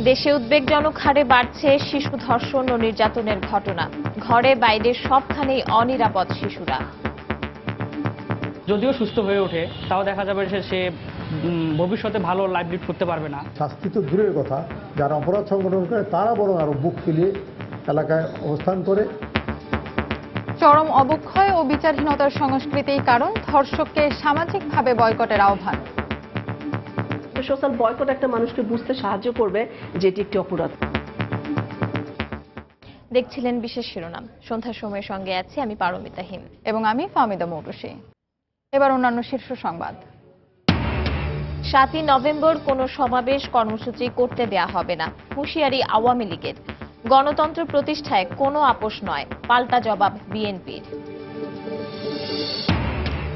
দেশে উদ্বেগজনক হারে বাড়ছে শিশু ধর্ষণ ও নির্যাতনের ঘটনা। ঘরে বাইরে সবখানেই অনিরাপদ শিশুরা। যদিও সুস্থ হয়ে ওঠে, তাও দেখা যাবে যে সে ভবিষ্যতে ভালো লাইফ লিড করতে পারবে না। শাস্তি তো দূরের কথা, যারা অপরাধ সংগঠন করে তারা বরং আরো বুক ফুলিয়ে এলাকায় অবস্থান করে। চরম অবক্ষয় ও বিচারহীনতার সংস্কৃতির কারণ ধর্ষককে সামাজিকভাবে বয়কটের আহ্বান। সোশ্যাল বয়কট একটা মানুষকে বুঝতে সাহায্য করবে যে এটি একটি অপরাধ। দেখছিলেন বিশেষ শিরোনাম। সন্ধ্যার সময়ের সঙ্গে আছি আমি পারমিতা হিম এবং আমি ফাহমিদা মৌটুসী। এবার অন্যান্য শীর্ষ সংবাদ। 7ই নভেম্বর কোনো সমাবেশ কর্মসূচি করতে দেয়া হবে না, হুঁশিয়ারি আওয়ামী লীগের। গণতন্ত্র প্রতিষ্ঠায় কোনো আপোষ নয়, পাল্টা জবাব বিএনপির।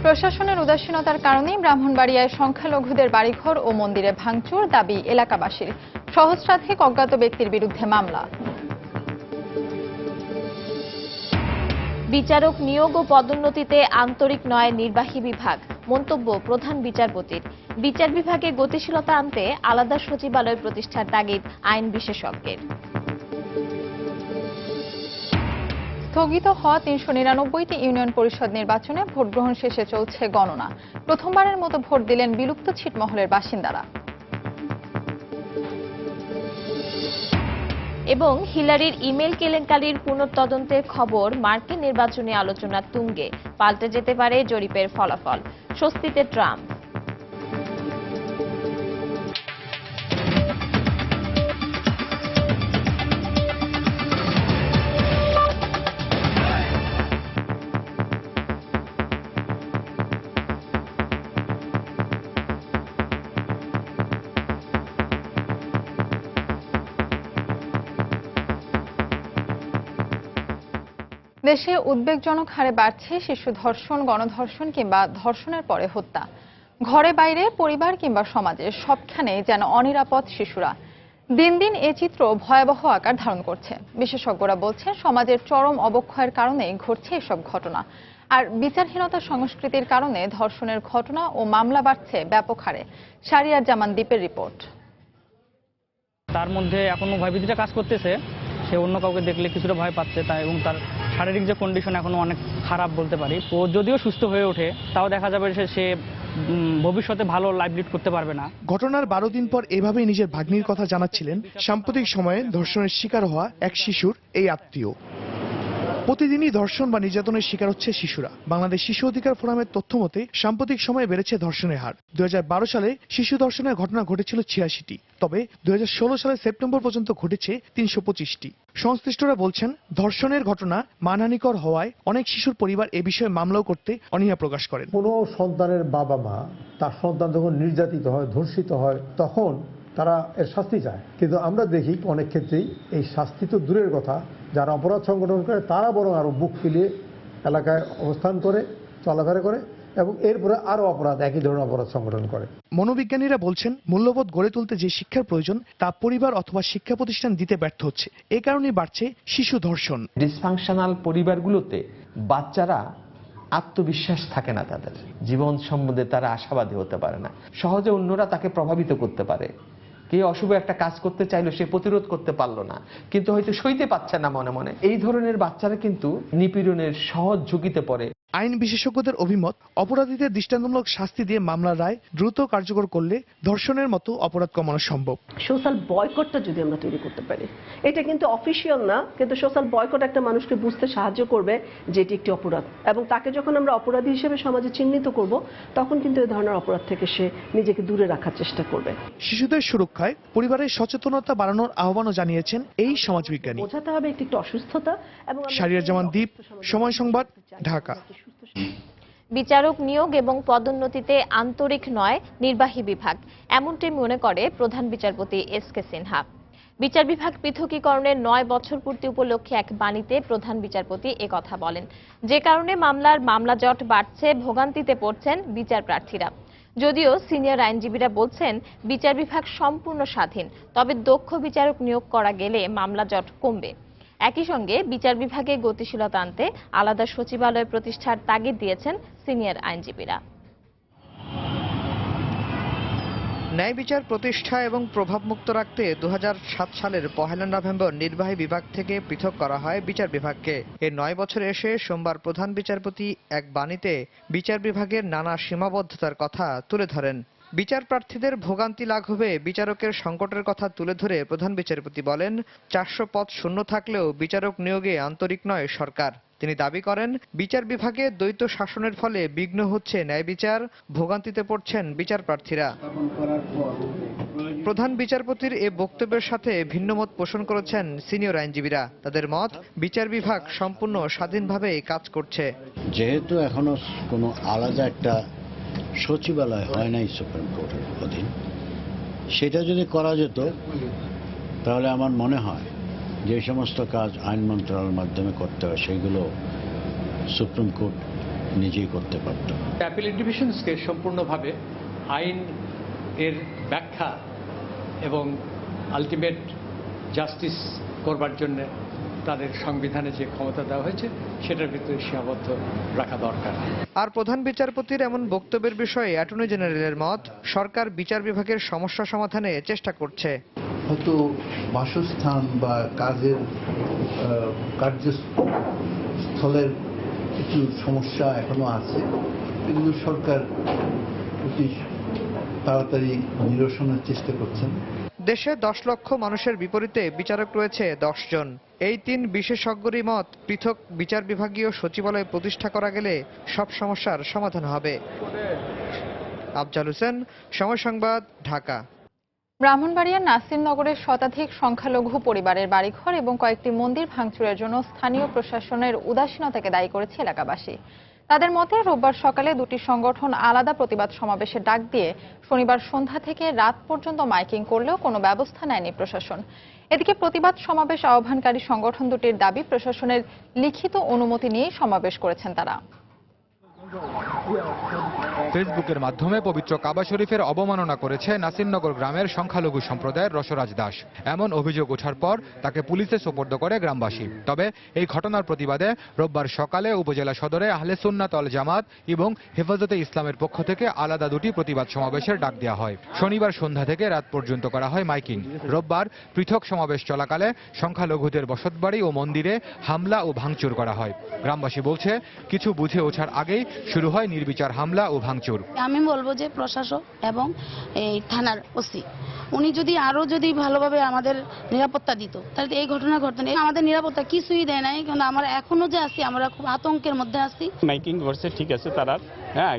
প্রশাসনের উদাসীনতার কারণেই ব্রাহ্মণবাড়িয়ায় সংখ্যালঘুদের বাড়িঘর ও মন্দিরে ভাঙচুর, দাবি এলাকাবাসীর। সহস্রাধিক অজ্ঞাত ব্যক্তির বিরুদ্ধে মামলা। বিচারক নিয়োগ ও পদোন্নতিতে আন্তরিক নয় নির্বাহী বিভাগ, মন্তব্য প্রধান বিচারপতির। বিচার বিভাগে গতিশীলতা আনতে আলাদা সচিবালয় প্রতিষ্ঠার তাগিদ আইন বিশেষজ্ঞের। স্থগিত হওয়া 399টি ইউনিয়ন পরিষদ নির্বাচনে ভোট গ্রহণ শেষে চলছে গণনা। প্রথমবারের মতো ভোট দিলেন বিলুপ্ত ছিটমহলের বাসিন্দারা। এবং হিলারির ইমেল কেলেঙ্কারির পুনঃতদন্তের খবর মার্কিন নির্বাচনী আলোচনা তুঙ্গে, পাল্টে যেতে পারে জরিপের ফলাফল। স্বস্তিতে ট্রাম্প। দেশে উদ্বেগজনক হারে বাড়ছে শিশু ধর্ষণ, গণধর্ষণ কিংবা ধর্ষণের পরে হত্যা। ঘরে বাইরে, পরিবার কিংবা সমাজে সবখানেই যেন অনিরাপদ শিশুরা। দিন দিন এ চিত্র ভয়াবহ আকার ধারণ করছে। বিশেষজ্ঞরা বলছেন সমাজের চরম অবক্ষয়ের কারণে ঘটছে এসব ঘটনা। আর বিচারহীনতার সংস্কৃতির কারণে ধর্ষণের ঘটনা ও মামলা বাড়ছে ব্যাপক হারে। শাহরিয়ার জামান দ্বীপের রিপোর্ট। তার মধ্যে এখনো ভয়ভীতিটা কাজ করতেছে। সে অন্য কাউকে দেখলে কিছুটা ভয় পাচ্ছে, তাই এবং তার শারীরিক যে কন্ডিশন এখনো অনেক খারাপ বলতে পারি। ও যদিও সুস্থ হয়ে ওঠে, তাও দেখা যাবে যে সে ভবিষ্যতে ভালো লাইফ লিড করতে পারবে না। ঘটনার 12 দিন পর এভাবেই নিজের ভাগ্নির কথা জানাচ্ছিলেন সাম্প্রতিক সময়ে ধর্ষণের শিকার হওয়া এক শিশুর এই আত্মীয়। প্রতিদিনই ধর্ষণ বা নির্যাতনের শিকার হচ্ছে শিশুরা। বাংলাদেশ শিশু অধিকার ফোরামের তথ্য মতে সাম্প্রতিক সময়ে বেড়েছে ধর্ষণের হার। 2012 সালে শিশু ধর্ষণের ঘটনা ঘটেছিল 86টি, তবে 2016 সালের সেপ্টেম্বর পর্যন্ত ঘটেছে 325টি। সংশ্লিষ্টরা বলছেন ধর্ষণের ঘটনা মানহানিকর হওয়ায় অনেক শিশুর পরিবার এ বিষয়ে মামলাও করতে অনীহা প্রকাশ করেন। কোনো সন্তানের বাবা মা তার সন্তান যখন নির্যাতিত হয়, ধর্ষিত হয়, তখন তারা এর শাস্তি চায়। কিন্তু আমরা দেখি অনেক ক্ষেত্রেই এই শাস্তি তো দূরের কথা, যারা অপরাধ সংগঠন করে তারা বরং আরো বুক ফুলিয়ে এলাকায় অবস্থান করে, চলাফেরা করে এবং এরপরে আরো অপরাধ, একই ধরনের অপরাধ সংগঠন করে। মনোবিজ্ঞানীরা বলছেন মূল্যবোধ গড়ে তুলতে যে শিক্ষার প্রয়োজন তা পরিবার অথবা শিক্ষা প্রতিষ্ঠান দিতে ব্যর্থ হচ্ছে। এ কারণেই বাড়ছে শিশু ধর্ষণ। ডিসফাংশনাল পরিবারগুলোতে বাচ্চারা আত্মবিশ্বাস থাকে না, তাদের জীবন সম্বন্ধে তারা আশাবাদী হতে পারে না। সহজে অন্যরা তাকে প্রভাবিত করতে পারে। কে অশুভ একটা কাজ করতে চাইলো, সে প্রতিরোধ করতে পারলো না, কিন্তু হয়তো সইতে পারছে না মনে মনে। এই ধরনের বাচ্চারা কিন্তু নিপীড়নের সহজ ঝুঁকিতে পড়ে। আইন বিশেষজ্ঞদের অভিমত, অপরাধীদের দৃষ্টান্তমূলক শাস্তি দিয়ে মামলার রায় দ্রুত কার্যকর করলে ধর্ষণের মতো অপরাধ কমানো সম্ভব। সোশ্যাল বয়কটটা যদি আমরা তৈরি করতে পারি, এটা কিন্তু অফিসিয়াল না, কিন্তু সোশ্যাল বয়কট একটা মানুষকে বুঝতে সাহায্য করবে যে এটি একটি অপরাধ, এবং তাকে যখন আমরা অপরাধী হিসেবে সমাজে চিহ্নিত করব, তখন কিন্তু এই ধরনের অপরাধ থেকে সে নিজেকে দূরে রাখার চেষ্টা করবে। শিশুদের সুরক্ষায় পরিবারের সচেতনতা বাড়ানোর আহ্বানও জানিয়েছেন এই সমাজবিজ্ঞানী। বোঝাতে হবে একটি অসুস্থতা। এবং শাহরিয়ার জামান দ্বীপ, সময় সংবাদ, ঢাকা। বিচারক নিয়োগ এবং পদোন্নতিতে আন্তরিক নয় নির্বাহী বিভাগ, এমনটাই মনে করে প্রধান বিচারপতি এস.কে. সিনহা। বিচার বিভাগ পৃথকীকরণের 9 বছর পূর্তি উপলক্ষে এক বাণীতে প্রধান বিচারপতি একথা বলেন, যে কারণে মামলা জট বাড়ছে, ভোগান্তিতে পড়ছেন বিচার প্রার্থীরা। যদিও সিনিয়র আইনজীবীরা বলছেন বিচার বিভাগ সম্পূর্ণ স্বাধীন, তবে দক্ষ বিচারক নিয়োগ করা গেলে মামলা জট কমবে। একই সঙ্গে বিচার বিভাগে গতিশীলতা আনতে আলাদা সচিবালয় প্রতিষ্ঠার তাগিদ দিয়েছেন সিনিয়র আইনজীবীরা। ন্যায় বিচার প্রতিষ্ঠা এবং প্রভাবমুক্ত রাখতে 2007 সালের 1 নভেম্বর নির্বাহী বিভাগ থেকে পৃথক করা হয় বিচার বিভাগকে। এর 9 বছর এসে সোমবার প্রধান বিচারপতি এক বাণীতে বিচার বিভাগের নানা সীমাবদ্ধতার কথা তুলে ধরেন। বিচার প্রার্থীদের ভোগান্তি লাঘবে বিচারকের সংকটের কথা তুলে ধরে প্রধান বিচারপতি বলেন, 400 পদ শূন্য থাকলেও বিচারক নিয়োগে আন্তরিক নয় সরকার। তিনি দাবি করেন, বিচার বিভাগে দ্বৈত শাসনের ফলে বিঘ্ন হচ্ছে ন্যায় বিচার, ভোগান্তিতে পড়ছেন বিচার প্রার্থীরা। প্রধান বিচারপতির এ বক্তব্যের সাথে ভিন্নমত পোষণ করেছেন সিনিয়র আইনজীবীরা। তাদের মত, বিচার বিভাগ সম্পূর্ণ স্বাধীনভাবে কাজ করছে। যেহেতু এখনো কোনো আলাদা একটা সচিবালয় হয় নাই সুপ্রিম কোর্টের অধীন, সেটা যদি করা যেত তাহলে আমার মনে হয় যে সমস্ত কাজ আইন মন্ত্রণালয়ের মাধ্যমে করতে হয় সেগুলো সুপ্রিম কোর্ট নিজেই করতে পারত। অ্যাপিলেট ডিভিশনসকে সম্পূর্ণভাবে আইন এর ব্যাখ্যা এবং আলটিমেট জাস্টিস করবার জন্য তাদের সংবিধানে যে ক্ষমতা দেওয়া হয়েছে সেটার ভিতরে সীমাবদ্ধ রাখা দরকার। আর প্রধান বিচারপতির এমন বক্তব্যের বিষয়ে অ্যাটর্নি জেনারেলের মত, সরকার বিচার বিভাগের সমস্যা সমাধানে চেষ্টা করছে। হয়তো বাসস্থান বা কার্যস্থলের কিছু সমস্যা এখনো আছে, এগুলো সরকার অতি তাড়াতাড়ি নিরসনের চেষ্টা করছেন। দেশে 10 লক্ষ মানুষের বিপরীতে বিচারক রয়েছে 10 জন। এই 3 বিশেষজ্ঞরই মত, পৃথক বিচার বিভাগীয় সচিবালয় প্রতিষ্ঠা করা গেলে সব সমস্যার সমাধান হবে। আফজাল হোসেন, সময় সংবাদ, ঢাকা। ব্রাহ্মণবাড়িয়ার নাসিরনগরের শতাধিক সংখ্যালঘু পরিবারের বাড়িঘর এবং কয়েকটি মন্দির ভাঙচুরের জন্য স্থানীয় প্রশাসনের উদাসীনতাকে দায়ী করেছে এলাকাবাসী। তাদের মতে, রোববার সকালে দুটি সংগঠন আলাদা প্রতিবাদ সমাবেশের ডাক দিয়ে শনিবার সন্ধ্যা থেকে রাত পর্যন্ত মাইকিং করলেও কোনো ব্যবস্থা নেয়নি প্রশাসন। এদিকে প্রতিবাদ সমাবেশ আহ্বানকারী সংগঠন দুটির দাবি, প্রশাসনের লিখিত অনুমতি নিয়ে সমাবেশ করেছেন তারা। ফেসবুকের মাধ্যমে পবিত্র কাবা শরীফের অবমাননা করেছে নাসিরনগর গ্রামের সংখ্যালঘু সম্প্রদায়ের রসরাজ দাস। এমন অভিযোগ ওঠার পর তাকে পুলিশে সোপর্দ করে গ্রামবাসী। তবে এই ঘটনার প্রতিবাদে রোববার সকালে উপজেলা সদরে আহলে সুন্নাত ওয়াল জামাত এবং হেফাজতে ইসলামের পক্ষ থেকে আলাদা দুটি প্রতিবাদ সমাবেশের ডাক দেওয়া হয়। শনিবার সন্ধ্যা থেকে রাত পর্যন্ত করা হয় মাইকিং। রোববার পৃথক সমাবেশ চলাকালে সংখ্যালঘুদের বসতবাড়ি ও মন্দিরে হামলা ও ভাঙচুর করা হয়। গ্রামবাসী বলছে, কিছু বুঝে ওঠার আগেই শুরু হয় নির্বিচার হামলা ও ভাঙচুর। আমি বলবো যে প্রশাসক এবং এই থানার ওসি উনি যদি আরো ভালোভাবে আমাদের নিরাপত্তা দিত তাহলে এই ঘটনা ঘটতো না। আমাদের নিরাপত্তা কিছুই দেয় নাই, কিন্তু আমরা এখনো যে আছি আমরা খুব আতঙ্কের মধ্যে আছি। মাইকিং করছে ঠিক আছে তারা,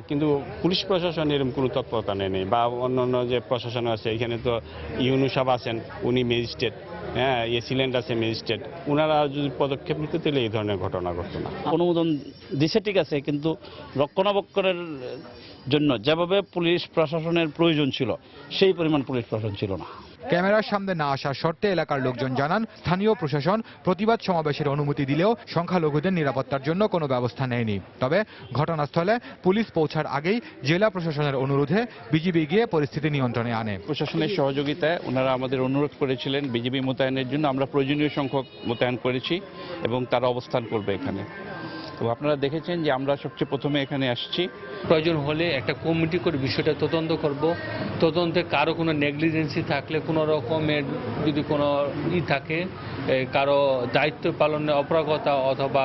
কিন্তু পুলিশ প্রশাসন এরকম কোনো তৎপরতা নেই বা অন্যান্য যে প্রশাসন আছে, এখানে তো ইউনু সাহেব আছেন, উনি ম্যাজিস্ট্রেট, এসিল্যান্ড আছে ম্যাজিস্ট্রেট, ওনারা যদি পদক্ষেপ নিতে তাহলে এই ধরনের ঘটনা ঘটতো না। অনুমোদন দিছে ঠিক আছে, কিন্তু রক্ষণাবেক্ষণের জন্য যেভাবে পুলিশ প্রশাসনের প্রয়োজন ছিল সেই পরিমাণ পুলিশ প্রশাসন ছিল না। ক্যামেরার সামনে না আসার শর্তে এলাকার লোকজন জানান, স্থানীয় প্রশাসন প্রতিবাদ সমাবেশের অনুমতি দিলেও সংখ্যালঘুদের নিরাপত্তার জন্য কোনো ব্যবস্থা নেয়নি। তবে ঘটনাস্থলে পুলিশ পৌঁছার আগেই জেলা প্রশাসনের অনুরোধে বিজিবি গিয়ে পরিস্থিতি নিয়ন্ত্রণে আনে। প্রশাসনের সহযোগিতায় ওনারা আমাদের অনুরোধ করেছিলেন বিজিবি মোতায়েনের জন্য, আমরা প্রয়োজনীয় সংখ্যক মোতায়েন করেছি এবং তারা অবস্থান করবে এখানে। তো আপনারা দেখেছেন যে আমরা সবচেয়ে প্রথমে এখানে আসছি, প্রয়োজন হলে একটা কমিটি করে বিষয়টা তদন্ত করব। তদন্তে কারো কোনো নেগলিজেন্সি থাকলে, কোনো রকমের যদি কোনো থাকে, কারো দায়িত্ব পালনে অপারগতা অথবা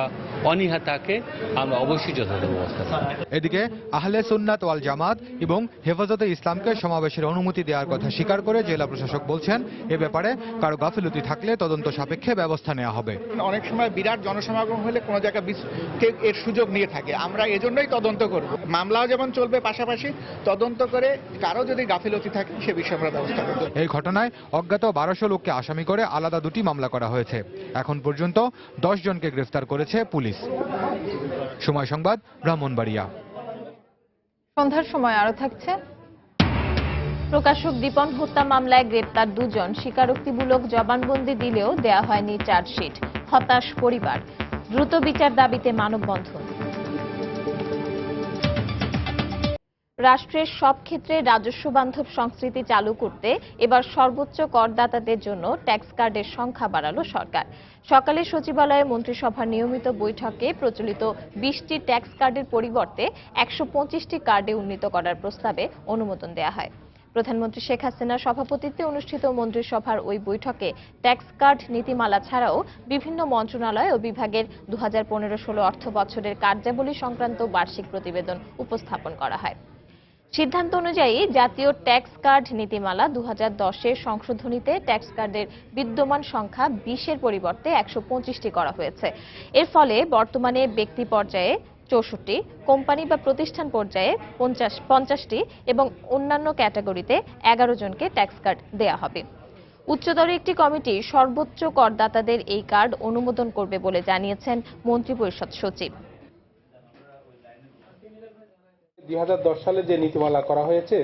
অনীহা থাকে, আমরা অবশ্যই যথাযথ ব্যবস্থা নেব। এদিকে আহলে সুন্নাত ওয়াল জামাত এবং হেফাজতে ইসলামকে সমাবেশের অনুমতি দেওয়ার কথা স্বীকার করে জেলা প্রশাসক বলছেন, এ ব্যাপারে কারো গাফিলতি থাকলে তদন্ত সাপেক্ষে ব্যবস্থা নেওয়া হবে। অনেক সময় বিরাট জনসমাগম হলে কোনো জায়গায় এর সুযোগ নিয়ে থাকে, আমরা এজন্যই তদন্ত করব। মামলাও যেমন চলবে, পাশাপাশি তদন্ত করে কারো যদি গাফিলতি থাকে সে বিষয়ে আমরা ব্যবস্থা করব। এই ঘটনায় অজ্ঞাত 1200 লোককে আসামি করে আলাদা দুটি মামলা করা হয়েছে। এখন পর্যন্ত 10 জনকে গ্রেফতার করেছে পুলিশ। সময় সংবাদ, ব্রাহ্মণবাড়িয়া। সন্ধ্যার সময় আরো থাকছে। প্রকাশক দীপন হত্যা মামলায় গ্রেপ্তার 2 জন স্বীকারোক্তিমূলক জবানবন্দি দিলেও দেয়া হয়নি চার্জশিট। হতাশ পরিবার, দ্রুত বিচার দাবিতে মানববন্ধন। রাষ্ট্রের সব ক্ষেত্রে রাজস্ব বান্ধব সংস্কৃতি চালু করতে এবার সর্বোচ্চ করদাতাদের জন্য ট্যাক্স কার্ডের সংখ্যা বাড়ালো সরকার। সকালে সচিবালয়ে মন্ত্রিসভার নিয়মিত বৈঠকে প্রচলিত 20টি ট্যাক্স কার্ডের পরিবর্তে 125টি কার্ডে উন্নীত করার প্রস্তাবে অনুমোদন দেয়া হয়। প্রধানমন্ত্রী শেখ হাসিনার সভাপতিত্বে অনুষ্ঠিত মন্ত্রিসভার ওই বৈঠকে ট্যাক্স কার্ড নীতিমালা ছাড়াও বিভিন্ন মন্ত্রণালয় ও বিভাগের 2015-16 অর্থ বছরের কার্যাবলী সংক্রান্ত বার্ষিক প্রতিবেদন উপস্থাপন করা হয়। সিদ্ধান্ত অনুযায়ী জাতীয় ট্যাক্স কার্ড নীতিমালা 2010-এর সংশোধনীতে ট্যাক্স কার্ডের বিদ্যমান সংখ্যা 20-এর পরিবর্তে 125টি করা হয়েছে। এর ফলে বর্তমানে ব্যক্তি পর্যায়ে 64, কোম্পানি বা প্রতিষ্ঠান পর্যায়ে 50টি এবং অন্যান্য ক্যাটাগরিতে 11 জনকে ট্যাক্স কার্ড দেয়া হবে। উচ্চতর একটি কমিটি সর্বোচ্চ করদাতাদের এই কার্ড অনুমোদন করবে বলে জানিয়েছেন মন্ত্রিপরিষদ সচিব। 2010 সালে যে নীতিমালা করা হয়েছে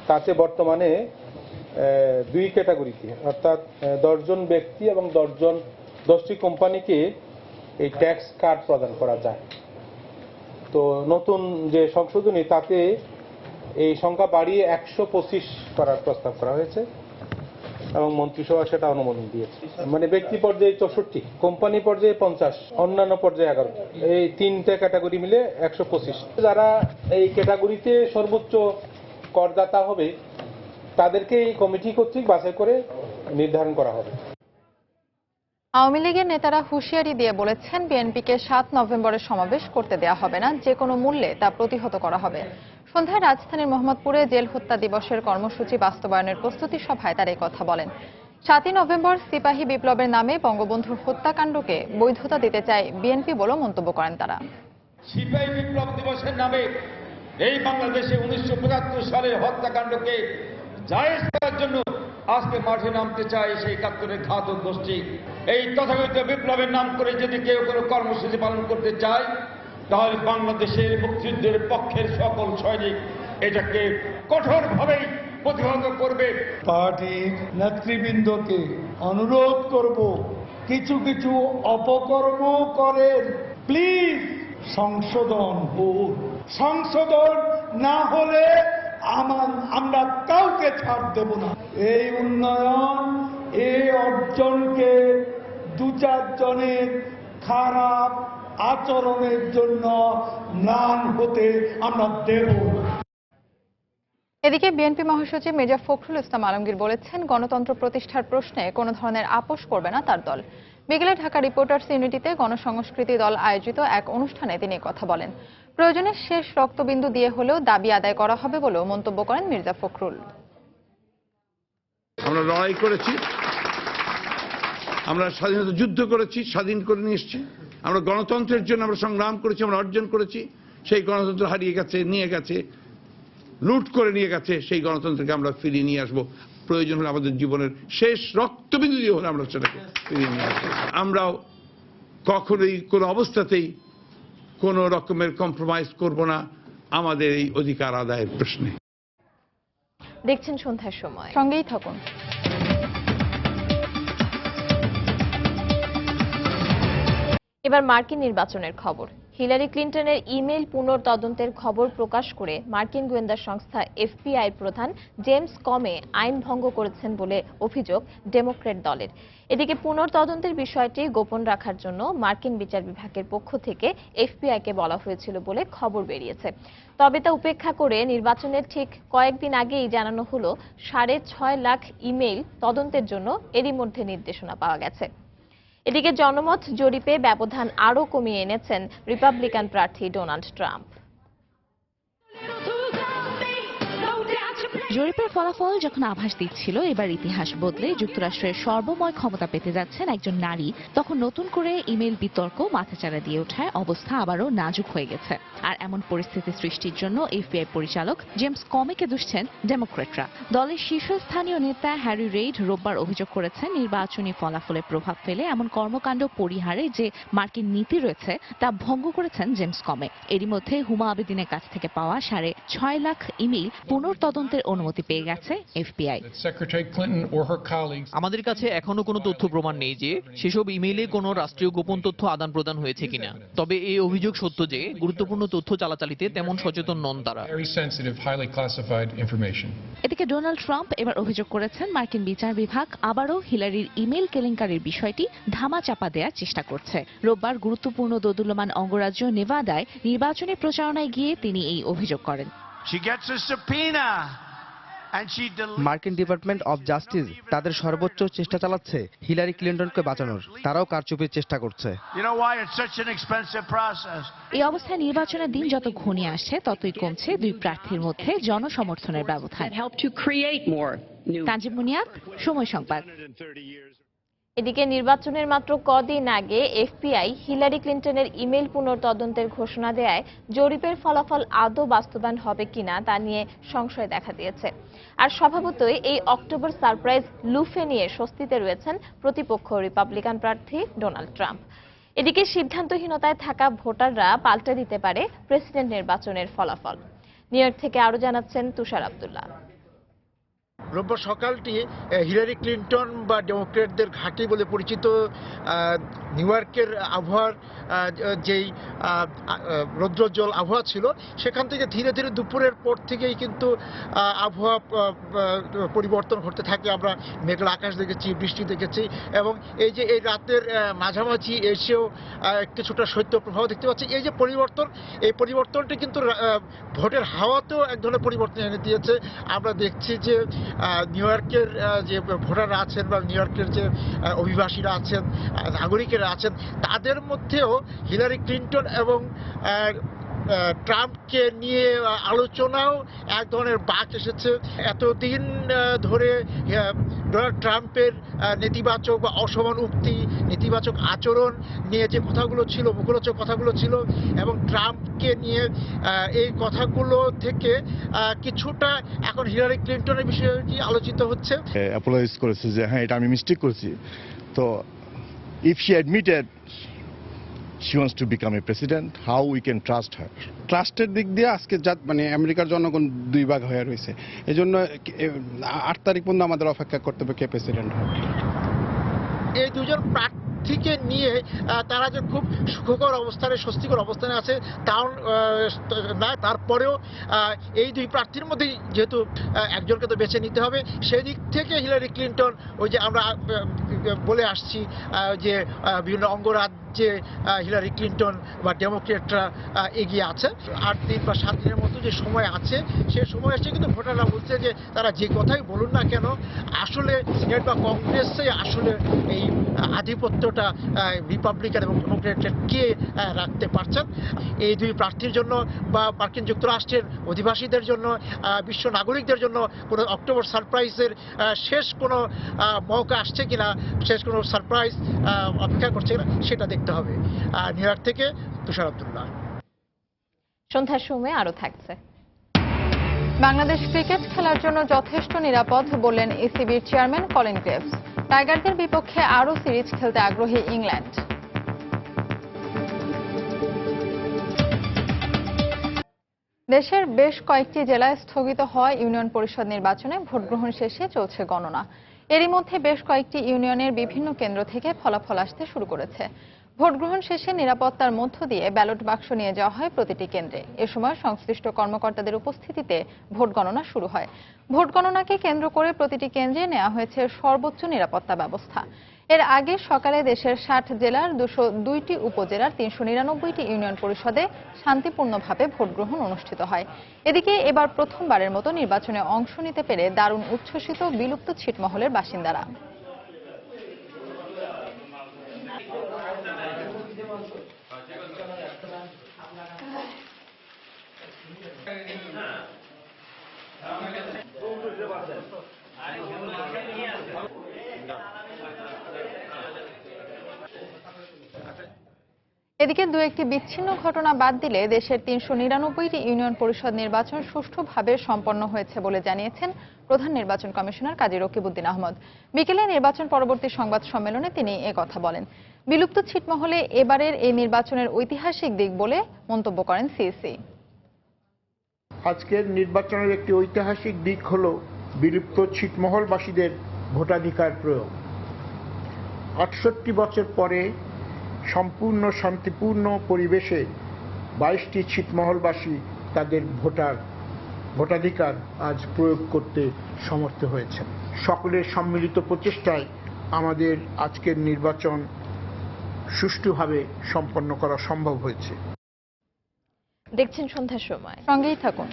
তাতে বর্তমানে 2 ক্যাটাগরিতে অর্থাৎ 10 জন ব্যক্তি এবং 10টি কোম্পানিকে এই ট্যাক্স কার্ড প্রদান করা যায়। তো নতুন যে সংশোধনী তাতে এই সংখ্যা বাড়িয়ে 125 করার প্রস্তাব করা হয়েছে এবং মন্ত্রিসভা সেটা অনুমোদন দিয়েছে। মানে ব্যক্তি পর্যায়ে 64, কোম্পানি পর্যায়ে 50, অন্যান্য পর্যায়ে 11। এই 3টে ক্যাটাগরি মিলে 125। যারা এই ক্যাটাগরিতে সর্বোচ্চ করদাতা হবে তাদেরকে এই কমিটি কর্তৃক বাছাই করে নির্ধারণ করা হবে। আওয়ামী লীগের নেতারা হুঁশিয়ারি দিয়ে বলেছেন বিএনপিকে 7 নভেম্বরের সমাবেশ করতে দেওয়া হবে না, যে কোনো মূল্যে তা প্রতিহত করা হবে। সন্ধ্যায় রাজধানীর মোহাম্মদপুরে জেল হত্যা দিবসের কর্মসূচি বাস্তবায়নের প্রস্তুতি সভায় তারা এই কথা বলেন। 7 নভেম্বর সিপাহী বিপ্লবের নামে বঙ্গবন্ধুর হত্যাকাণ্ডকে বৈধতা দিতে চায় বিএনপি বলেও মন্তব্য করেন তারা। সিপাহী বিপ্লব দিবসের নামে এই বাংলাদেশে 1975 সালের হত্যাকাণ্ডকে জায়েজ করার জন্য আজকে মাঠে নামতে চায় সেই 71-এর ঘাতক গোষ্ঠী। এই তথাকথিত বিপ্লবের নাম করে যদি কেউ কোনো কর্মসূচি পালন করতে চায় তাহলে বাংলাদেশের মুক্তিযুদ্ধের পক্ষের সকল সৈনিক এটাকে কঠোরভাবেই প্রতিহত করবে। পার্টির নেতৃবৃন্দকে অনুরোধ করব, কিছু কিছু অপকর্ম করেন, প্লিজ সংশোধন হোক। সংশোধন না হলে আমরা কাউকে ছাড় দেব না। এই উন্নয়ন, এই অর্জনকে 2-4 জনের খারাপ আচরণের জন্য ম্লান হতে আমরা দেব। এদিকে বিএনপি মহাসচিব মির্জা ফখরুল ইসলাম আলমগীর বলেছেন, গণতন্ত্র প্রতিষ্ঠার প্রশ্নে কোনো ধরনের আপোষ করবে না তার দল। বিকেলে ঢাকা রিপোর্টার্স ইউনিটিতে গণসংস্কৃতি দল আয়োজিত এক অনুষ্ঠানে তিনি কথা বলেন। প্রয়োজনে শেষ রক্তবিন্দু দিয়ে হলেও দাবি আদায় করা হবে বলেও মন্তব্য করেন মির্জা ফখরুল। আমরা লড়াই করেছি, আমরা স্বাধীনতা যুদ্ধ করেছি, স্বাধীন করে নিয়ে এসেছি। আমরা গণতন্ত্রের জন্য আমরা সংগ্রাম করেছি, আমরা অর্জন করেছি। সেই গণতন্ত্র হারিয়ে গেছে, নিয়ে গেছে, লুট করে নিয়ে গেছে। সেই গণতন্ত্রকে আমরা ফিরিয়ে নিয়ে আসবো। প্রয়োজন হলে আমাদের জীবনের শেষ রক্তবিন্দু দিয়ে হলে আমরা সেটাকে ফিরিয়ে নিয়ে আসবো। আমরাও কখনোই কোনো অবস্থাতেই কোনো রকমের কম্প্রোমাইজ করব না আমাদের এই অধিকার আদায়ের প্রশ্নে। দেখছেন সন্ধ্যার সময়, সঙ্গেই থাকুন। এবার মার্কিন নির্বাচনের খবর। হিলারি ক্লিন্টনের ইমেইল পুনর্তদন্তের খবর প্রকাশ করে মার্কিন গোয়েন্দা সংস্থা এফবিআই প্রধান জেমস কমে আইন ভঙ্গ করেছেন বলে অভিযোগ ডেমোক্র্যাট দলের। এদিকে পুনর্তদন্তের বিষয়টি গোপন রাখার জন্য মার্কিন বিচার বিভাগের পক্ষ থেকে এফবিআইকে বলা হয়েছিল বলে খবর বেরিয়েছে। তবে তা উপেক্ষা করে নির্বাচনের ঠিক কয়েকদিন আগেই জানানো হলো 6.5 লাখ ইমেইল তদন্তের জন্য এরই মধ্যে নির্দেশনা পাওয়া গেছে। এদিকে জনমত জরিপে ব্যবধান আরও কমিয়ে এনেছেন রিপাবলিকান প্রার্থী ডোনাল্ড ট্রাম্প। জরিপের ফলাফল যখন আভাস দিচ্ছিল এবার ইতিহাস বদলে যুক্তরাষ্ট্রের সর্বময় ক্ষমতা পেতে যাচ্ছেন একজন নারী, তখন নতুন করে ইমেল বিতর্ক মাথাচাড়া দিয়ে ওঠায় অবস্থা আবারও নাজুক হয়ে গেছে। আর এমন পরিস্থিতি সৃষ্টির জন্য এফবিআই পরিচালক জেমস কমেকে দুষছেন ডেমোক্র্যাটরা। দলের শীর্ষস্থানীয় নেতা হ্যারি রেইড রোববার অভিযোগ করেছেন, নির্বাচনী ফলাফলে প্রভাব ফেলে এমন কর্মকাণ্ড পরিহারে যে মার্কিন নীতি রয়েছে তা ভঙ্গ করেছেন জেমস কমে। এরই মধ্যে হুমা আবেদিনের কাছ থেকে পাওয়া 6.5 লাখ ইমেইল পুনর্তদন্তের অনুমতি পেয়ে গেছে এফবিআই। আমাদের কাছে এখনো কোনো তথ্য প্রমাণ নেই যে সেসব ইমেইলে কোনো রাষ্ট্রীয় গোপন তথ্য আদান প্রদান হয়েছে কিনা। তবে এই অভিযোগ সত্য যে গুরুত্বপূর্ণ তথ্য চালাচালিতে তেমন সচেতন নন তারা। এদিকে ডোনাল্ড ট্রাম্প এবার অভিযোগ করেছেন, মার্কিন বিচার বিভাগ আবারও হিলারির ইমেইল কেলেঙ্কারির বিষয়টি ধামাচাপা দেওয়ার চেষ্টা করছে। রোববার গুরুত্বপূর্ণ দোদুল্যমান অঙ্গরাজ্য নেভাদায় নির্বাচনী প্রচারণায় গিয়ে তিনি এই অভিযোগ করেন। She gets a subpoena মার্কিন ডিপার্টমেন্ট অব জাস্টিস তাদের সর্বোচ্চ চেষ্টা চালাচ্ছে হিলারি ক্লিন্টনকে বাঁচানোর। তারাও কারচুপির চেষ্টা করছে। এই অবস্থায় নির্বাচনের দিন যত ঘনিয়ে আসছে ততই কমছে দুই প্রার্থীর মধ্যে জনসমর্থনের ব্যবধান। তানজিম মুনিয়াত, সময় সংবাদ। এদিকে নির্বাচনের মাত্র কদিন আগে এফবিআই হিলারি ক্লিন্টনের ইমেল পুনর্তদন্তের ঘোষণা দেয়ায় জরিপের ফলাফল আদৌ বাস্তবায়ন হবে কিনা তা নিয়ে সংশয় দেখা দিয়েছে। আর স্বভাবতই এই অক্টোবর সারপ্রাইজ লুফে নিয়ে স্বস্তিতে রয়েছেন প্রতিপক্ষ রিপাবলিকান প্রার্থী ডোনাল্ড ট্রাম্প। এদিকে সিদ্ধান্তহীনতায় থাকা ভোটাররা পাল্টে দিতে পারে প্রেসিডেন্ট নির্বাচনের ফলাফল। নিউ ইয়র্ক থেকে আরো জানাচ্ছেন তুষার আব্দুল্লাহ। রোববার সকালটি হিলারি ক্লিন্টন বা ডেমোক্রেটদের ঘাঁটি বলে পরিচিত নিউ ইয়র্কের আবহাওয়ার যেই রৌদ্রোজ্জ্বল আবহাওয়া ছিল, সেখান থেকে ধীরে ধীরে দুপুরের পর থেকেই কিন্তু আবহাওয়া পরিবর্তন ঘটতে থাকে। আমরা মেঘলা আকাশ দেখেছি, বৃষ্টি দেখেছি, এবং এই যে এই রাতের মাঝামাঝি এসেও কিছুটা শৈত্যপ্রবাহ দেখতে পাচ্ছি। এই যে পরিবর্তন, এই পরিবর্তনটি কিন্তু ভোটের হাওয়াতেও এক ধরনের পরিবর্তন এনে দিয়েছে। আমরা দেখছি যে নিউ ইয়র্কের যে ভোটাররা আছেন বা নিউ ইয়র্কের যে অভিবাসীরা আছেন, নাগরিকেরা আছেন, তাদের মধ্যেও হিলারি ক্লিন্টন এবং ট্রাম্পকে নিয়ে আলোচনাও এক ধরনের বাঁক এসেছে। এতদিন ধরে ডোনাল্ড ট্রাম্পের নেতিবাচক বা অসমান উক্তি, নেতিবাচক আচরণ নিয়ে যে কথাগুলো ছিল, মুখরোচক কথাগুলো ছিল, এবং ট্রাম্পকে নিয়ে এই কথাগুলো থেকে কিছুটা এখন হিলারি ক্লিন্টনের বিষয়টি আলোচিত হচ্ছে। অ্যাপোলাইজ করেছে যে হ্যাঁ, এটা আমি মিস্টেক করেছি। তো if she admitted she wants to become a president, how we can trust her? ট্রাস্টের দিক দিয়ে আজকে মানে আমেরিকার জনগণ দুই ভাগ হয়ে রয়েছে। এই জন্য 8 তারিখ পর্যন্ত আমাদের অপেক্ষা করতে হবে কে প্রেসিডেন্ট হবে। এই দুজন প্রার্থীকে নিয়ে তারা যে খুব সুখকর অবস্থানে, স্বস্তিকর অবস্থানে আছে তাও না, তারপরেও এই দুই প্রার্থীর মধ্যেই যেহেতু একজনকে তো বেছে নিতে হবে, সেই দিক থেকে হিলারি ক্লিন্টন, ওই যে আমরা বলে আসছি যে বিভিন্ন অঙ্গরাজ্যে হিলারি ক্লিন্টন বা ডেমোক্রেটরা এগিয়ে আছে। 8 দিন বা 7 দিনের মতো যে সময় আছে, সে সময় এসে কিন্তু ভোটাররা বলছে যে তারা যে কথাই বলুন না কেন, আসলে সিনেট বা কংগ্রেসে আসলে এই আধিপত্যটা রিপাবলিকান এবং ডেমোক্রেটরা কে রাখতে পারছেন। এই দুই প্রার্থীর জন্য বা মার্কিন যুক্তরাষ্ট্রের অধিবাসীদের জন্য, বিশ্ব নাগরিকদের জন্য কোনো অক্টোবর সারপ্রাইজের শেষ কোনো মৌকা আসছে কিনা, শেষ কোনো সারপ্রাইজ অপেক্ষা করছে কিনা, সেটা দেখতে হবে। নিউ ইয়র্ক থেকে তুষার আব্দুল্লাহ। সন্ধ্যার সময় আরো থাকছে। বাংলাদেশ ক্রিকেট খেলার জন্য যথেষ্ট নিরাপদ বললেন ইসিবির চেয়ারম্যান কলিন গ্রেভস। টাইগারদের বিপক্ষে আরও সিরিজ খেলতে আগ্রহী ইংল্যান্ড। দেশের বেশ কয়েকটি জেলায় স্থগিত হওয়া ইউনিয়ন পরিষদ নির্বাচনে ভোটগ্রহণ শেষে চলছে গণনা। এরই মধ্যে বেশ কয়েকটি ইউনিয়নের বিভিন্ন কেন্দ্র থেকে ফলাফল আসতে শুরু করেছে। ভোটগ্রহণ শেষে নিরাপত্তার মধ্য দিয়ে ব্যালট বাক্স নিয়ে যাওয়া হয় প্রতিটি কেন্দ্রে। এ সময় সংশ্লিষ্ট কর্মকর্তাদের উপস্থিতিতে ভোট গণনা শুরু হয়। ভোট গণনাকে কেন্দ্র করে প্রতিটি কেন্দ্রে নেওয়া হয়েছে সর্বোচ্চ নিরাপত্তা ব্যবস্থা। এর আগে সকালে দেশের 60 জেলার 202টি উপজেলার 399টি ইউনিয়ন পরিষদে শান্তিপূর্ণভাবে ভোটগ্রহণ অনুষ্ঠিত হয়। এদিকে এবার প্রথমবারের মতো নির্বাচনে অংশ নিতে পেরে দারুণ উচ্ছ্বসিত বিলুপ্ত ছিটমহলের বাসিন্দারা। এদিকে দু একটি বিচ্ছিন্ন ঘটনা বাদ দিলে দেশের 399টি ইউনিয়ন পরিষদ নির্বাচন সুষ্ঠুভাবে সম্পন্ন হয়েছে বলে জানিয়েছেন প্রধান নির্বাচন কমিশনার কাজী রকিবউদ্দিন আহমদ। বিকেলে নির্বাচন পরবর্তী সংবাদ সম্মেলনে তিনি কথা বলেন। বিলুপ্ত ছিটমহলে এবারের এই নির্বাচনের ঐতিহাসিক দিক বলে মন্তব্য করেন সিইসি। আজকের নির্বাচনের একটি ঐতিহাসিক দিক হল বিলুপ্ত ছিটমহলবাসীদের ভোটাধিকার প্রয়োগ। 68 বছর পরে সম্পূর্ণ শান্তিপূর্ণ পরিবেশে 22টি ছিটমহলবাসী তাদের ভোটাধিকার আজ প্রয়োগ করতে সমর্থ হয়েছেন। সকলের সম্মিলিত প্রচেষ্টায় আমাদের আজকের নির্বাচন সুষ্ঠুভাবে সম্পন্ন করা সম্ভব হয়েছে। দেখছেন সন্ধ্যার সময়, সঙ্গেই থাকুন।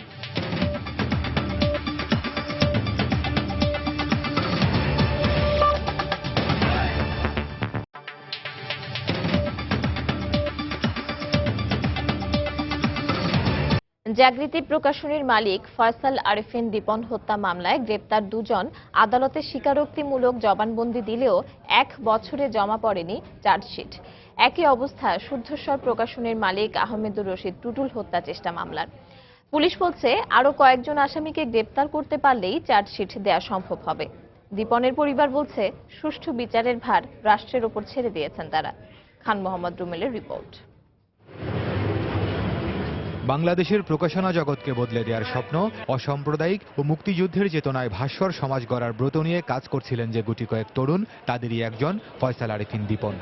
জাগৃতি প্রকাশনীর মালিক ফয়সাল আরেফিন দীপন হত্যা মামলায় গ্রেপ্তার দুজন আদালতে স্বীকারোক্তিমূলক জবানবন্দি দিলেও 1 বছরে জমা পড়েনি চার্জশিট। একই অবস্থা শুদ্ধস্বর প্রকাশনীর মালিক আহমেদুর রশিদ টুটুল হত্যা চেষ্টা মামলার। পুলিশ বলছে আরও কয়েকজন আসামিকে গ্রেপ্তার করতে পারলেই চার্জশিট দেওয়া সম্ভব হবে। দীপনের পরিবার বলছে সুষ্ঠু বিচারের ভার রাষ্ট্রের ওপর ছেড়ে দিয়েছেন তারা। খান মোহাম্মদ রুমেলের রিপোর্ট। বাংলাদেশের প্রকাশনা জগৎকে বদলে দেওয়ার স্বপ্ন, অসাম্প্রদায়িক ও মুক্তিযুদ্ধের চেতনায় ভাস্বর সমাজ গড়ার ব্রত নিয়ে কাজ করছিলেন যে গুটি কয়েক তরুণ, তাদেরই একজন ফয়সাল আরেফিন দীপন।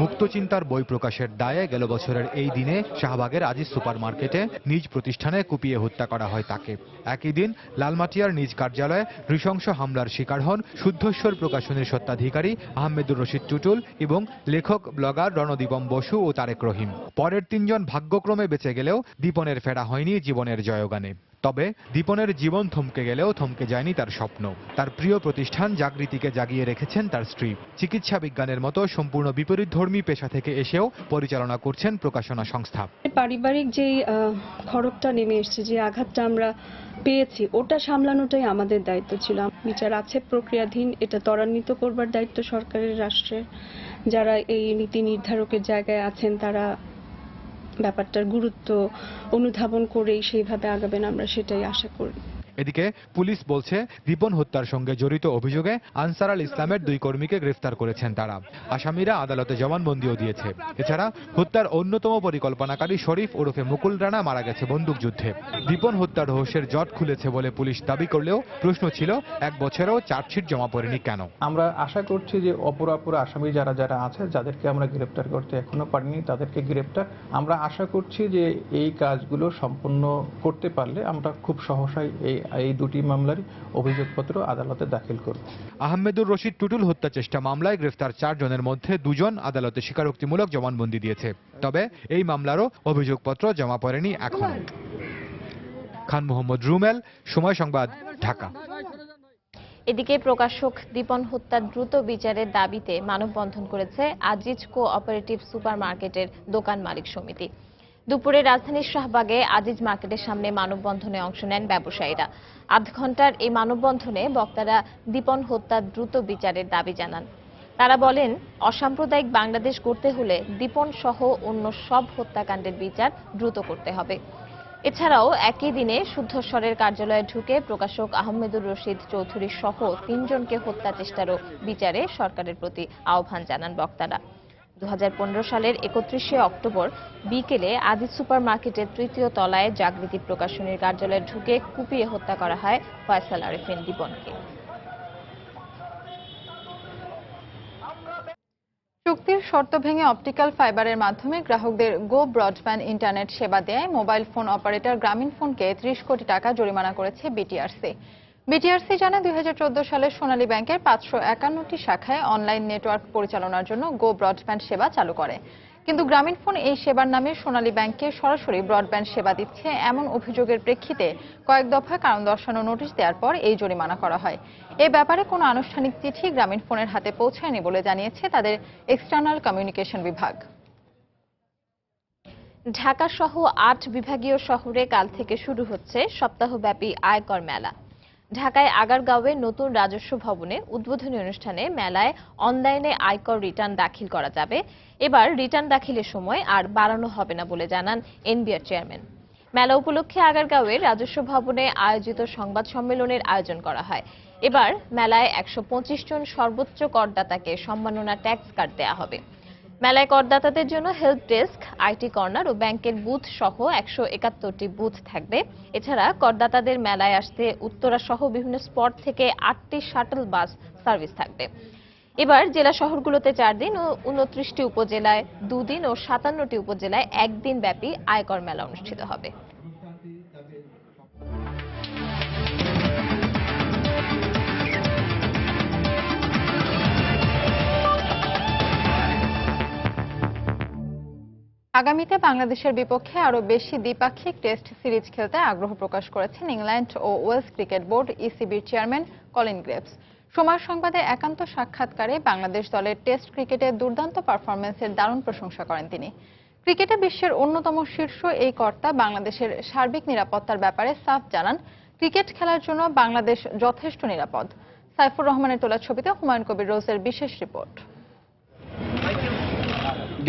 মুক্তচিন্তার বই প্রকাশের দায়ে গেল বছরের এই দিনে শাহবাগের আজিজ সুপার মার্কেটে নিজ প্রতিষ্ঠানে কুপিয়ে হত্যা করা হয় তাকে। একই দিন লালমাটিয়ার নিজ কার্যালয়ে নৃশংস হামলার শিকার হন শুদ্ধস্বর প্রকাশনীর স্বত্বাধিকারী আহমেদুর রশিদ টুটুল এবং লেখক ব্লগার রণদীপম বসু ও তারেক রহিম। পরের 3 জন ভাগ্যক্রমে বেঁচে গেলেও দীপনের ফেরা হয়নি জীবনের জয়গানে। তবে দীপনের জীবন থমকে গেলেও থমকে যায়নি তার স্বপ্ন। তার প্রিয় প্রতিষ্ঠান জাগৃতিকে জাগিয়ে রেখেছেন তার স্ত্রী। চিকিৎসা বিজ্ঞানের মতো সম্পূর্ণ বিপরীতধর্মী পেশা থেকে এসেও পরিচালনা করছেন প্রকাশনা সংস্থা। পারিবারিক যে খড়গটা নেমে এসেছে, যে আঘাতটা আমরা পেয়েছি, ওটা সামলানোটাই আমাদের দায়িত্ব ছিল। বিচার আছে, প্রক্রিয়াধীন, এটা ত্বরান্বিত করবার দায়িত্ব সরকারের, রাষ্ট্রের। যারা এই নীতি নির্ধারকের জায়গায় আছেন তারা ব্যাপারটার গুরুত্ব অনুধাবন করেই সেইভাবে আগাবেন, আমরা সেটাই আশা করি। এদিকে পুলিশ বলছে দীপন হত্যার সঙ্গে জড়িত অভিযোগে আনসার আল ইসলামের 2 কর্মীকে গ্রেফতার করেছেন তারা। আসামিরা আদালতে জবানবন্দিও দিয়েছে। এছাড়া হত্যার অন্যতম পরিকল্পনাকারী শরীফ ওরফে মুকুল রানা মারা গেছে বন্দুকযুদ্ধে। দীপন হত্যার রহস্যের জট খুলেছে বলে পুলিশ দাবি করলেও প্রশ্ন ছিল 1 বছরেও চার্জশিট জমা পড়েনি কেন। আমরা আশা করছি যে অপরাপর আসামি যারা আছে, যাদেরকে আমরা গ্রেপ্তার করতে এখনো পারিনি, তাদেরকে গ্রেপ্তার আমরা আশা করছি যে এই কাজগুলো সম্পন্ন করতে পারলে আমরা খুব সহসাই এই 2টি মামলার অভিযোগপত্র আদালতে দাখিল করব। আহমেদুর রশিদ টুটুল হত্যা চেষ্টা মামলায় গ্রেফতার 4 জনের মধ্যে 2 জন আদালতে স্বীকারোক্তিমূলক জবানবন্দি দিয়েছে। তবে এই মামলারও অভিযোগপত্র জমা পড়েনি এখন। খান মোহাম্মদ রুমেল, সময় সংবাদ, ঢাকা। এদিকে প্রকাশক দীপন হত্যার দ্রুত বিচারের দাবিতে মানববন্ধন করেছে আজিজ কোঅপারেটিভ সুপার মার্কেটের দোকান মালিক সমিতি। দুপুরে রাজধানীর শাহবাগে আজিজ মার্কেটের সামনে মানববন্ধনে অংশ নেন ব্যবসায়ীরা। আধ ঘন্টার এই মানববন্ধনে বক্তারা দীপন হত্যার দ্রুত বিচারের দাবি জানান। তারা বলেন, অসাম্প্রদায়িক বাংলাদেশ গড়তে হলে দীপন সহ অন্য সব হত্যাকাণ্ডের বিচার দ্রুত করতে হবে। এছাড়াও একই দিনে শুদ্ধস্বরের কার্যালয়ে ঢুকে প্রকাশক আহমেদুর রশিদ চৌধুরী সহ 3 জনকে হত্যা চেষ্টারও বিচারে সরকারের প্রতি আহ্বান জানান বক্তারা। 2015 সালের 31শে অক্টোবর বিকেলে আজিজ সুপার মার্কেটের 3য় তলায় জাগৃতি প্রকাশনীর কার্যালয়ে ঢুকে কুপিয়ে হত্যা করা হয় ফয়সাল আরেফিন দীপনকে। চুক্তির শর্ত ভেঙে অপটিক্যাল ফাইবারের মাধ্যমে গ্রাহকদের গো ব্রডব্যান্ড ইন্টারনেট সেবা দেয় মোবাইল ফোন অপারেটর গ্রামীণফোনকে 30 কোটি টাকা জরিমানা করেছে বিটিআরসি। বিটিআরসি জানায় 2014 সালে সোনালী ব্যাংকের 551টি শাখায় অনলাইন নেটওয়ার্ক পরিচালনার জন্য গো ব্রডব্যান্ড সেবা চালু করে। কিন্তু গ্রামীণফোন এই সেবার নামে সোনালী ব্যাংককে সরাসরি ব্রডব্যান্ড সেবা দিচ্ছে এমন অভিযোগের প্রেক্ষিতে কয়েক দফা কারণ দর্শানো নোটিশ দেওয়ার পর এই জরিমানা করা হয়। এ ব্যাপারে কোনো আনুষ্ঠানিক চিঠি গ্রামীণফোনের হাতে পৌঁছায়নি বলে জানিয়েছে তাদের এক্সটার্নাল কমিউনিকেশন বিভাগ। ঢাকা সহ 8 বিভাগীয় শহরে কাল থেকে শুরু হচ্ছে সপ্তাহব্যাপী আয়কর মেলা। ঢাকায় আগারগাঁওয়ে নতুন রাজস্ব ভবনে উদ্বোধনী অনুষ্ঠানে মেলায় অনলাইনে আয়কর রিটার্ন দাখিল করা যাবে। এবার রিটার্ন দাখিলের সময় আর বাড়ানো হবে না বলে জানান এনবিআর চেয়ারম্যান। মেলা উপলক্ষে আগারগাঁওয়ের রাজস্ব ভবনে আয়োজিত সংবাদ সম্মেলনের আয়োজন করা হয়। এবার মেলায় 125 জন সর্বোচ্চ করদাতাকে সম্মাননা ট্যাক্স কার্ড দেওয়া হবে। মেলায় করদাতাদের জন্য হেল্প ডেস্ক, আইটি কর্নার ও ব্যাংকের বুথ সহ 171টি বুথ থাকবে। এছাড়া করদাতাদের মেলায় আসতে উত্তরা সহ বিভিন্ন স্পট থেকে 8টি শাটল বাস সার্ভিস থাকবে। এবার জেলা শহরগুলোতে 4 দিন ও 29টি উপজেলায় 2 দিন ও 57টি উপজেলায় 1 দিন ব্যাপী আয়কর মেলা অনুষ্ঠিত হবে। আগামীতে বাংলাদেশের বিপক্ষে আরো বেশি দ্বিপাক্ষিক টেস্ট সিরিজ খেলতে আগ্রহ প্রকাশ করেছেন ইংল্যান্ড ও ওয়েলস ক্রিকেট বোর্ড ইসিবির চেয়ারম্যান কলিন গ্রেভস। সময় সংবাদে একান্ত সাক্ষাৎকারে বাংলাদেশ দলের টেস্ট ক্রিকেটে দুর্দান্ত পারফরম্যান্সের দারুণ প্রশংসা করেন তিনি। ক্রিকেটে বিশ্বের অন্যতম শীর্ষ এই কর্তা বাংলাদেশের সার্বিক নিরাপত্তার ব্যাপারে সাফ জানান, ক্রিকেট খেলার জন্য বাংলাদেশ যথেষ্ট নিরাপদ। সাইফুর রহমানের তোলা ছবিতে হুমায়ুন কবির রোজের বিশেষ রিপোর্ট।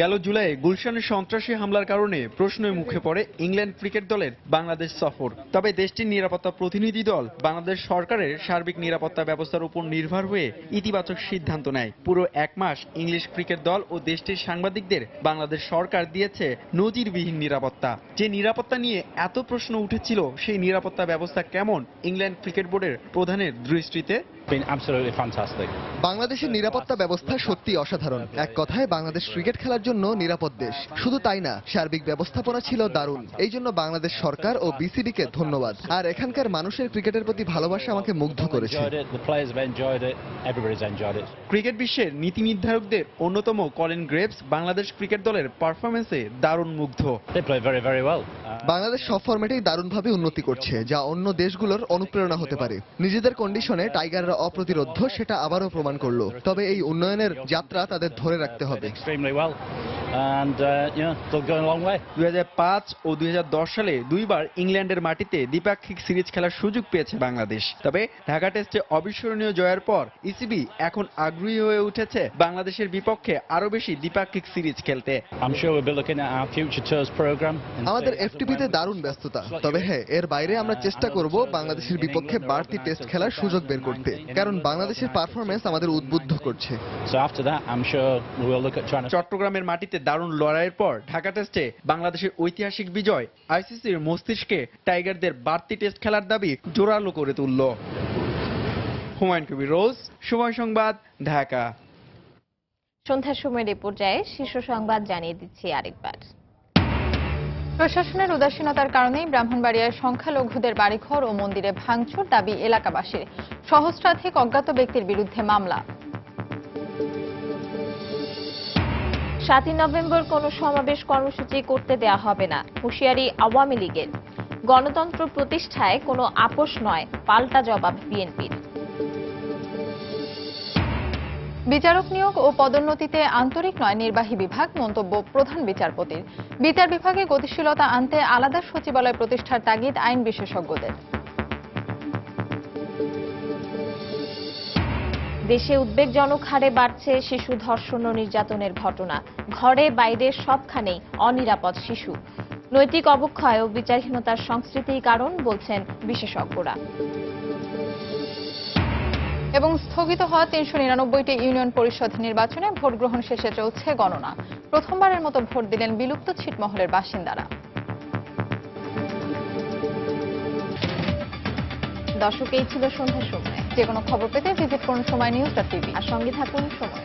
গেল জুলাইয়ে গুলশানের সন্ত্রাসী হামলার কারণে প্রশ্নের মুখে পড়ে ইংল্যান্ড ক্রিকেট দলের বাংলাদেশ সফর। তবে দেশটির নিরাপত্তা প্রতিনিধি দল বাংলাদেশ সরকারের সার্বিক নিরাপত্তা ব্যবস্থার উপর নির্ভর হয়ে ইতিবাচক সিদ্ধান্ত নেয়। পুরো 1 মাস ইংলিশ ক্রিকেট দল ও দেশটির সাংবাদিকদের বাংলাদেশ সরকার দিয়েছে নজিরবিহীন নিরাপত্তা। যে নিরাপত্তা নিয়ে এত প্রশ্ন উঠেছিল, সেই নিরাপত্তা ব্যবস্থা কেমন ইংল্যান্ড ক্রিকেট বোর্ডের প্রধানের দৃষ্টিতে? বাংলাদেশের নিরাপত্তা ব্যবস্থা সত্যি অসাধারণ। এক কথায় বাংলাদেশ ক্রিকেট খেলার জন্য নিরাপদ দেশ। শুধু তাই না, সার্বিক ব্যবস্থাপনা ছিল দারুণ। এই জন্য বাংলাদেশ সরকার ও বিসিবিকে ধন্যবাদ। আর এখানকার মানুষের ক্রিকেটের প্রতি ভালোবাসা আমাকে মুগ্ধ করেছে। ক্রিকেট বিশ্বের নীতি নির্ধারকদের অন্যতম কলিন গ্রেভস বাংলাদেশ ক্রিকেট দলের পারফরমেন্সে দারুণ মুগ্ধ। বাংলাদেশ সব ফরম্যাটেই দারুণভাবে উন্নতি করছে, যা অন্য দেশগুলোর অনুপ্রেরণা হতে পারে। নিজেদের কন্ডিশনে টাইগাররা অপ্রতিরোধ্য, সেটা আবারও প্রমাণ করলো। তবে এই উন্নয়নের যাত্রা তাদের ধরে রাখতে হবে। 2005 ও 2010 সালে দুইবার ইংল্যান্ডের মাটিতে দ্বিপাক্ষিক সিরিজ খেলার সুযোগ পেয়েছে বাংলাদেশ। তবে ঢাকা টেস্টে অবিস্মরণীয় জয়ের পর ইসিবি এখন আগ্রহী হয়ে উঠেছে বাংলাদেশের বিপক্ষে আরো বেশি দ্বিপাক্ষিক সিরিজ খেলতে। আমাদের এফটিপিতে দারুণ ব্যস্ততা। তবে হ্যাঁ, এর বাইরে আমরা চেষ্টা করব বাংলাদেশের বিপক্ষে বাড়তি টেস্ট খেলার সুযোগ বের করতে, কারণ বাংলাদেশের পারফরমেন্স আমাদের উদ্বুদ্ধ করছে। চট্টগ্রামের মাটিতে দারুণ লড়াইয়ের পর ঢাকা টেস্টে বাংলাদেশের ঐতিহাসিক বিজয় আইসিসির মস্তিষ্কে টাইগারদের বাড়তি টেস্ট খেলার দাবি জোরালো করে তুলল। হুমায়ুন কবির রোজ, সময় সংবাদ, ঢাকা। সন্ধ্যার সময়ের এই পর্যায়ে শীর্ষ সংবাদ জানিয়ে দিচ্ছি আরেকবার। প্রশাসনের উদাসীনতার কারণেই ব্রাহ্মণবাড়িয়ার সংখ্যালঘুদের বাড়িঘর ও মন্দিরে ভাঙচুর, দাবি এলাকাবাসীর। সহস্রাধিক অজ্ঞাত ব্যক্তির বিরুদ্ধে মামলা। 7 নভেম্বর কোনো সমাবেশ কর্মসূচি করতে দেয়া হবে না, হুঁশিয়ারি আওয়ামী লীগের। গণতন্ত্র প্রতিষ্ঠায় কোনো আপোষ নয়, পাল্টা জবাব বিএনপির। বিচারক নিয়োগ ও পদোন্নতিতে আন্তরিক নয় নির্বাহী বিভাগ, মন্তব্য প্রধান বিচারপতির। বিচার বিভাগে গতিশীলতা আনতে আলাদা সচিবালয় প্রতিষ্ঠার তাগিদ আইন বিশেষজ্ঞদের। দেশে উদ্বেগজনক হারে বাড়ছে শিশু ধর্ষণ ও নির্যাতনের ঘটনা। ঘরে বাইরে সবখানেই অনিরাপদ শিশু। নৈতিক অবক্ষয় ও বিচারহীনতার সংস্কৃতির কারণ বলছেন বিশেষজ্ঞরা। এবং স্থগিত হওয়া 399টি ইউনিয়ন পরিষদ নির্বাচনে ভোট গ্রহণ শেষে চলছে গণনা। প্রথমবারের মতো ভোট দিলেন বিলুপ্ত ছিটমহলের বাসিন্দারা। দর্শক, এই ছিল সন্ধ্যার সময়। যে কোনো খবর পেতে ভিজিট করুন সময় নিউজ.টিভি আর সঙ্গে থাকুন সময়।